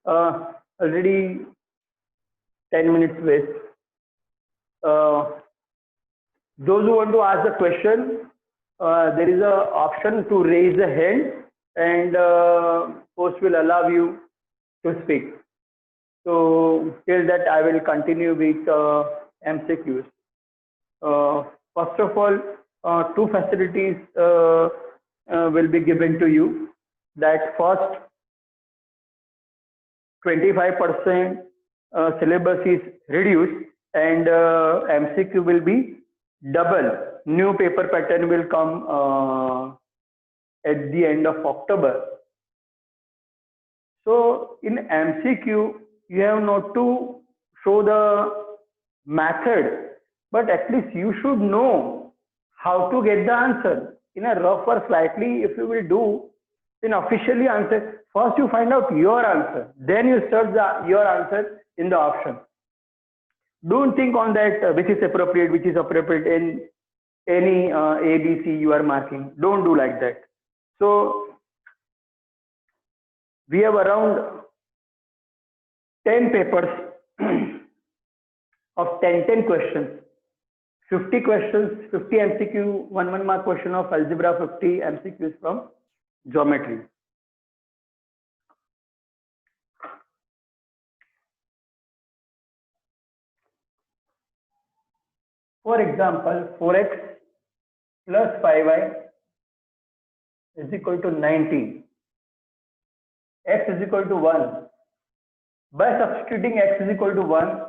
Already 10 minutes waste. Those who want to ask the question, there is a option to raise the hand, and host will allow you to speak. So till that, I will continue with MCQs. First of all, two facilities will be given to you. That first, 25% syllabus is reduced, and MCQ will be double. New paper pattern will come at the end of October. So in MCQ, you have not to show the method, but at least you should know how to get the answer. In a rough or slightly, if you will do, then officially answer. First you find out your answer, then you search your answer in the option. Don't think on that which is appropriate in any ABC you are marking. Don't do like that. So we have around 10 papers of 10 questions, 50 questions, 50 MCQ, 1 mark question of algebra, 50 MCQs from geometry. For example, 4x plus 5y is equal to 19. X is equal to 1. By substituting x is equal to 1,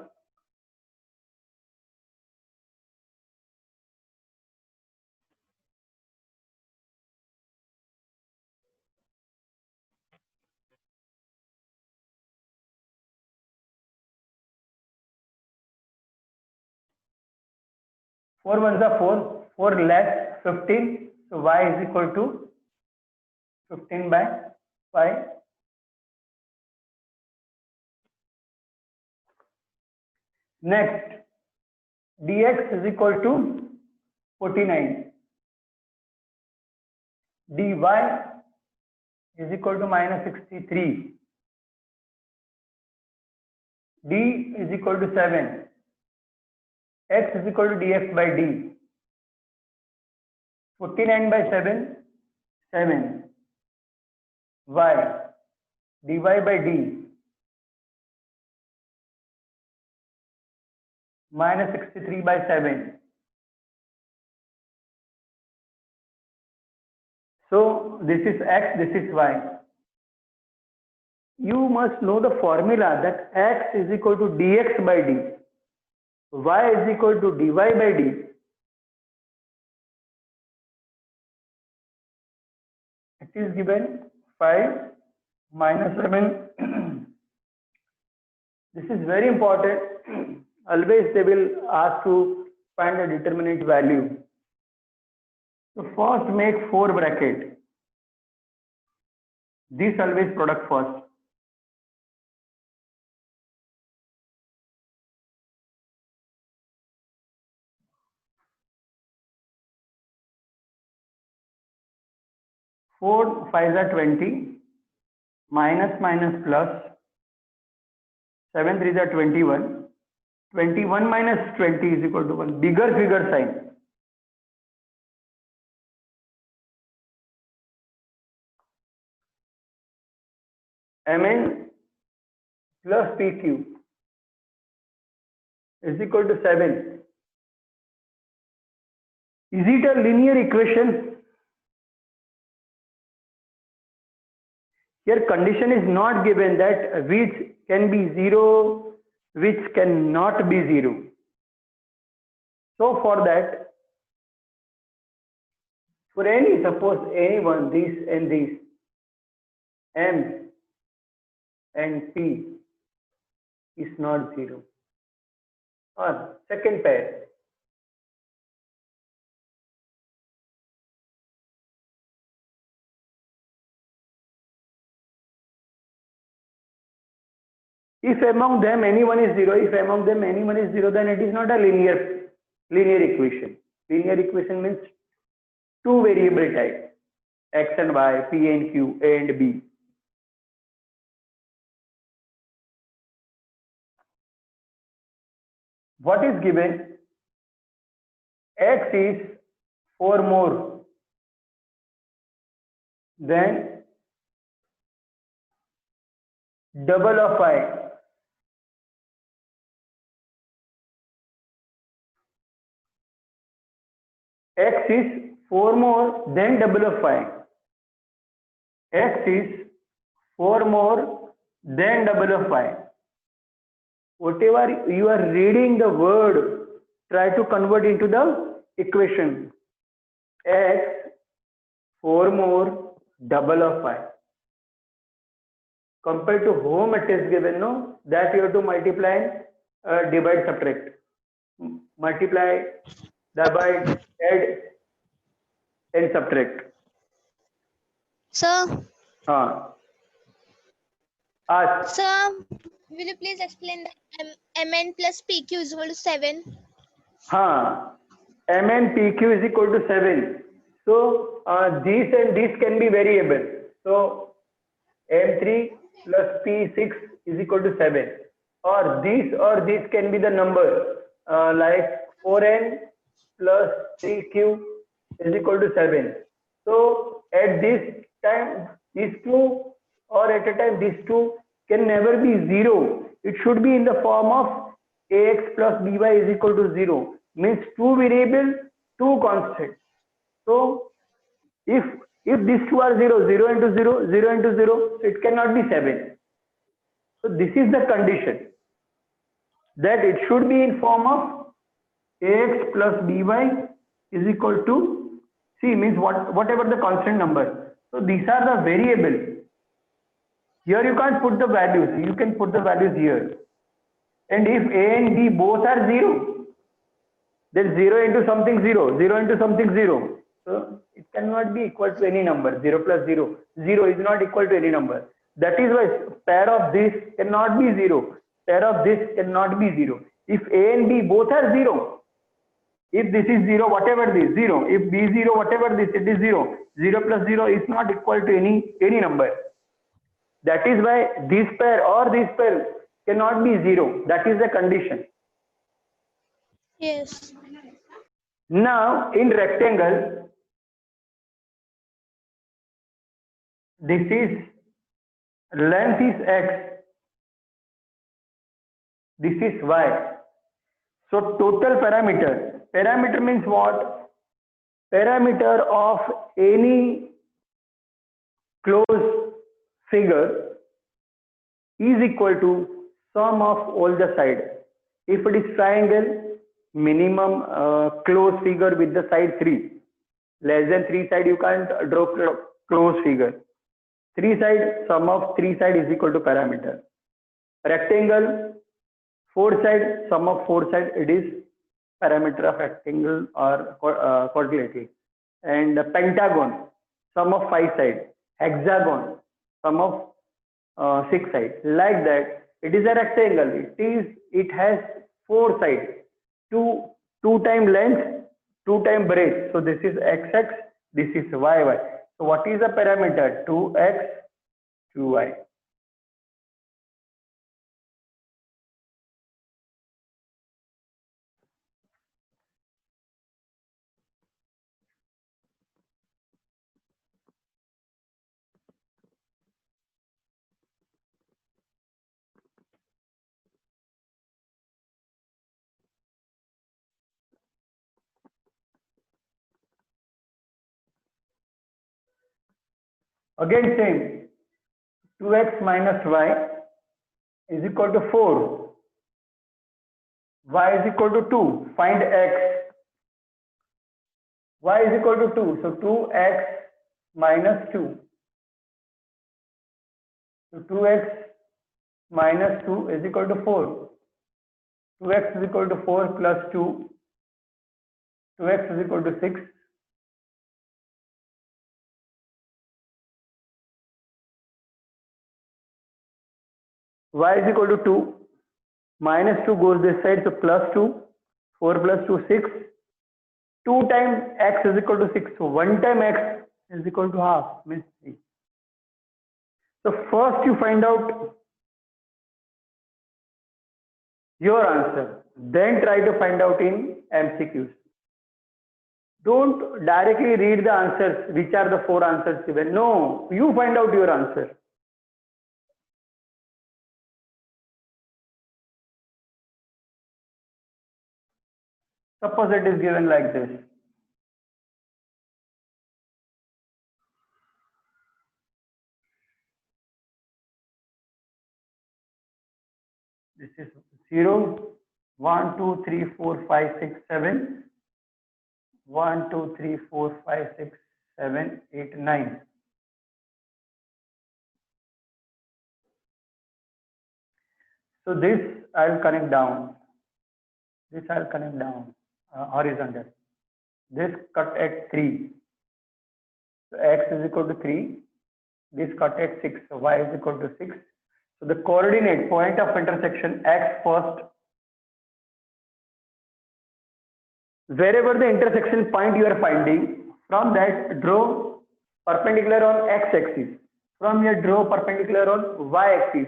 four ones are 4, 4 less 15, so y is equal to 15 by 5. Next, dx is equal to 49. dy is equal to minus 63. d is equal to 7. X is equal to dx by d. 49 by 7, 7. Y, dy by d. Minus 63 by 7. So this is x, this is y. You must know the formula that x is equal to dx by d. Y is equal to dy by d. It is given 5 minus 7. This is very important. Always they will ask to find a determinant value. So first make 4 bracket. This always product first. Four fives are 20, minus plus, 7 threes are 21. 21 minus 20 is equal to 1. Bigger figure sign. Mn plus pq is equal to 7. Is it a linear equation? Here condition is not given that which can be 0, which cannot be 0. So for that, for any, suppose any one, this and this, M and P is not 0. Or second pair, if among them anyone is 0, if among them anyone is 0, then it is not a linear equation. Linear equation means two variable type, x and y, p and q, a and b. what is given? X is 4 more than double of y. X is 4 more than double of y. X is 4 more than double of y. Whatever you are reading the word, try to convert into the equation. X 4 more double of y. Compared to home it is given, no? That you have to multiply, divide, subtract. Multiply, divide, add and subtract. Sir, Sir, will you please explain that mn plus pq is equal to 7? Mn pq is equal to 7. So these and these can be variable. So m3 plus p6 is equal to 7. Or these can be the number like 4n plus 3q is equal to 7. So at this time these two, or at a time these two can never be 0. It should be in the form of ax plus by is equal to 0. Means two variable, two constant. So if these two are 0, 0 into 0, 0 into 0, so it cannot be 7. So this is the condition, that it should be in form of ax plus by is equal to c, means whatever the constant number. So these are the variable. Here you can't put the values, you can put the values here. And if a and b both are 0, then 0 into something 0, 0 into something 0. So it cannot be equal to any number. 0 plus 0, 0 is not equal to any number. That is why pair of this cannot be 0. Pair of this cannot be 0. If a and b both are 0, if this is 0, whatever this 0, if b is 0, whatever this, it is 0. 0 plus 0 is not equal to any number. That is why this pair or this pair cannot be 0. That is the condition. Yes. Now in rectangle, this is length is x, this is y. So total parameter. Parameter means what? Parameter of any closed figure is equal to sum of all the sides. If it is triangle, minimum closed figure with the side 3. Less than 3 side you can't draw closed figure. 3 side, sum of 3 side is equal to parameter. Rectangle, 4 side, sum of 4 side, it is parameter of rectangle or quadrilateral. And pentagon, sum of 5 side. Hexagon, sum of 6 sides. Like that, it is a rectangle. It has 4 sides. 2 times length, 2 times breadth. So this is xx, this is yy. So what is the parameter? 2x, 2y. Again same, 2x minus y is equal to 4. Y is equal to 2. Find x. Y is equal to 2. So 2x minus 2. So 2x minus 2 is equal to 4. 2x is equal to 4 plus 2. 2x is equal to 6. Y is equal to 2. Minus 2 goes this side, so plus 2. 4 plus 2, 6. 2 times x is equal to 6. So 1 time x is equal to half, means 3. So first you find out your answer. then try to find out in MCQs. Don't directly read the answers, which are the 4 answers given. No, you find out your answer. Suppose it is given like this. This is 0, 1, 2, 3, 4, 5, 6, 7. 1, 2, 3, 4, 5, 6, 7, 8, 9. So this I'll connect down. This I'll connect down horizontal. This cut at 3. So x is equal to 3. This cut at 6. So y is equal to 6. So the coordinate point of intersection x first. Wherever the intersection point you are finding, from that draw perpendicular on x-axis. From here draw perpendicular on y-axis.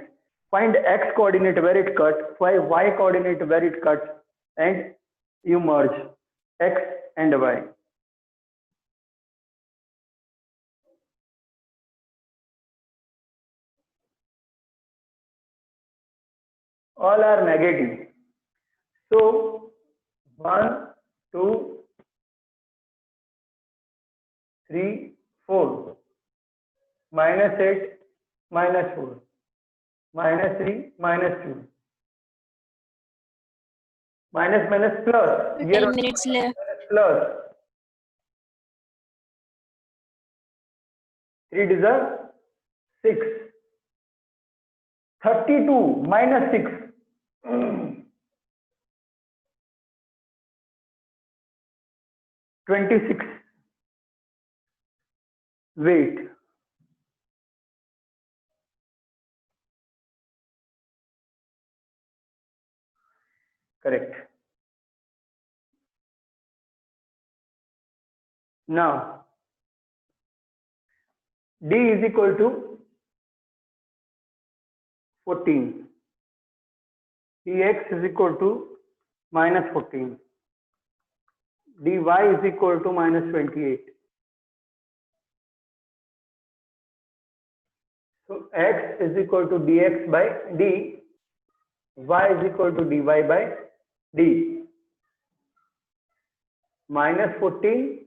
Find x coordinate where it cuts, find y coordinate where it cuts, and you merge x and y. All are negative. So 1, 2, 3, 4, minus 8, minus 4, minus 3, minus 2, minus minus plus. 10 minutes left. Plus 3 is a 6. 32 minus 6. 26. Wait. Correct. Now, D is equal to 14. Dx is equal to minus 14. Dy is equal to minus 28. So x is equal to dx by d, y is equal to dy by d. Minus 14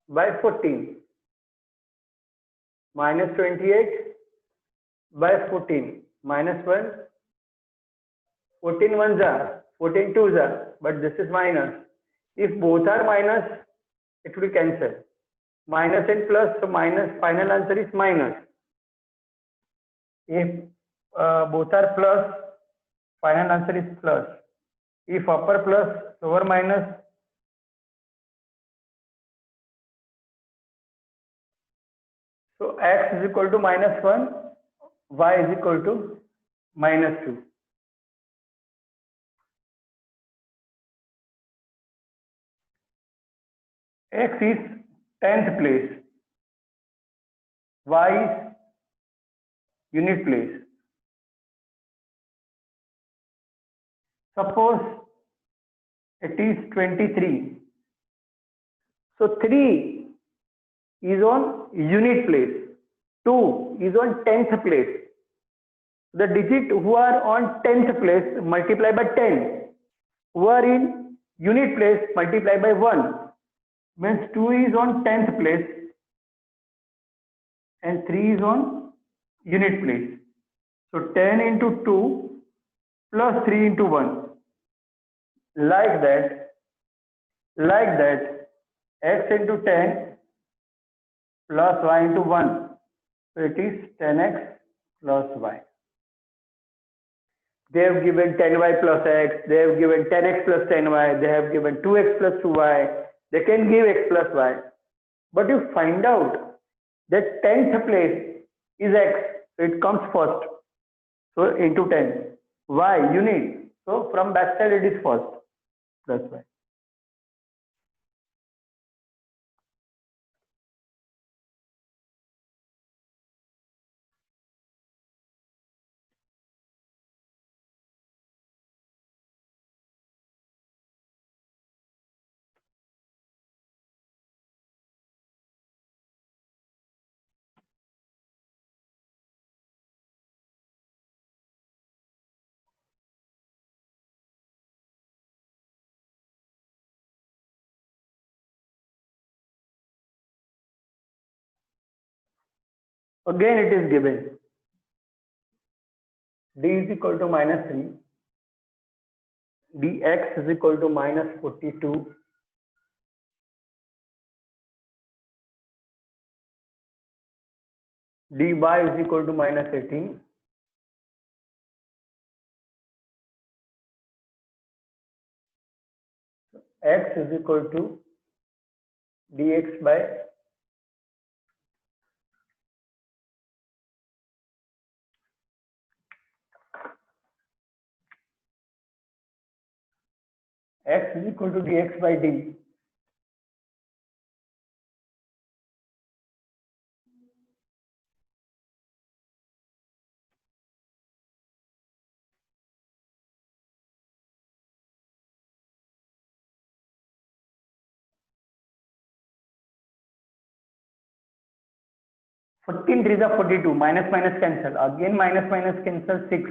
by 14. Minus 28 by 14. Minus 1. 14 ones are, 14 twos are, but this is minus. If both are minus, it will cancel. Minus and plus, so minus, final answer is minus. If both are plus, final answer is plus. If upper plus, lower minus, so x is equal to minus 1, y is equal to minus 2. X is 10th place, y is unit place. Suppose it is 23. So 3 is on unit place, 2 is on 10th place. The digit who are on 10th place multiply by 10, who are in unit place multiply by 1, means 2 is on 10th place and 3 is on unit place. So 10 into 2 plus 3 into 1. Like that, x into 10 plus y into 1. So it is 10x plus y. They have given 10y plus x, they have given 10x plus 10y, they have given 2x plus 2y, they can give x plus y. But you find out that 10th place is x, so it comes first. So into 10. Y unit. So from backside it is first. That's why. Again, it is given d is equal to minus 3, dx is equal to minus 42, dy is equal to minus 18, x is equal to dx by x is equal to dx by d. Fourteen threes are 42. Minus minus cancel. Again minus minus cancel 6.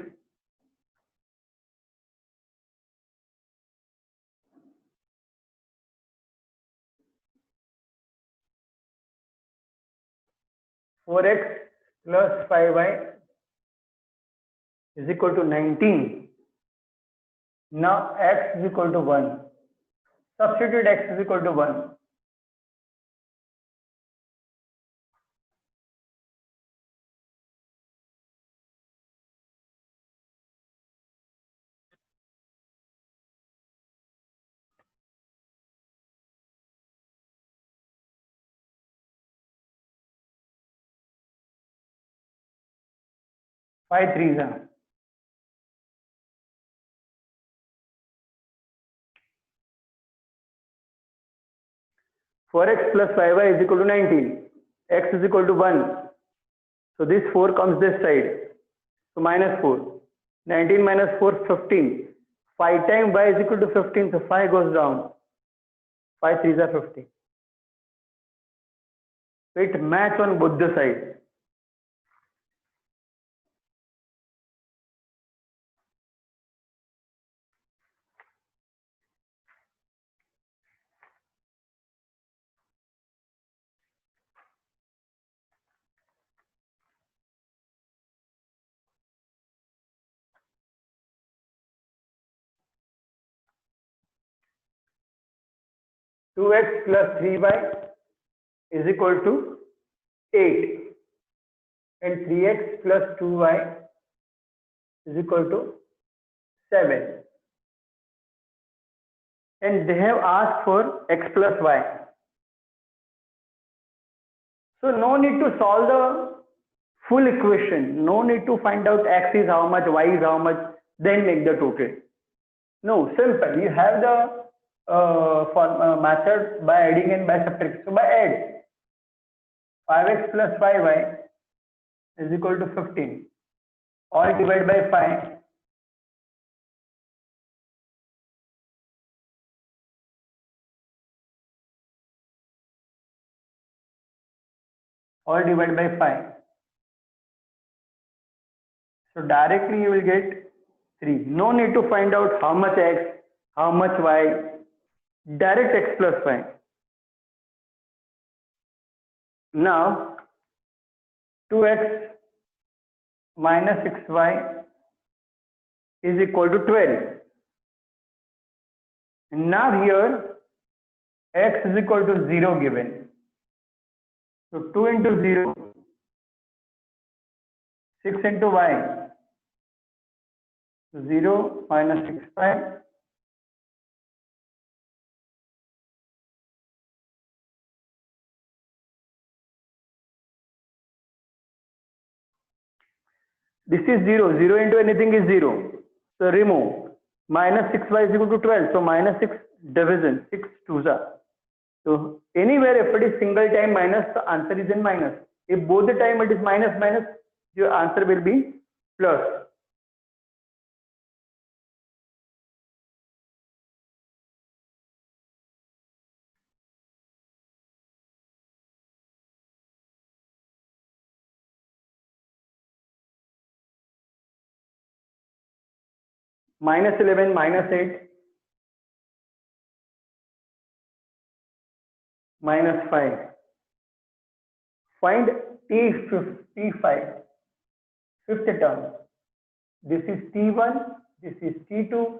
Four x plus 5y is equal to 19. Now x is equal to 1. Substitute x is equal to 1. Five threes are 4x plus 5y is equal to 19. X is equal to 1. So this 4 comes this side. So minus 4. 19 minus 4, 15. 5 times y is equal to 15. So 5 goes down. 5 threes are 15. So it match on both the sides. Two x plus 3y is equal to 8, and 3x plus 2y is equal to 7, and they have asked for x plus y. So no need to solve the full equation, no need to find out x is how much, y is how much, then make the total. No, simple. You have the method by adding and by subtracting. So by add, 5x plus 5y is equal to 15. All divided by 5. All divided by 5. So directly you will get 3. No need to find out how much x, how much y. Direct x plus y. Now 2x minus 6y is equal to 12. And now here x is equal to 0 given. So 2 into 0, 6 into y. 0 minus 6y. This is 0. 0 into anything is 0. So remove. Minus 6y is equal to 12. So minus 6 division. 6 twos are. So anywhere if it is single time minus, the answer is in minus. If both the time it is minus minus, your answer will be plus. Minus 11, minus 8, minus 5. Find T5, fifth term. This is T1, this is T2,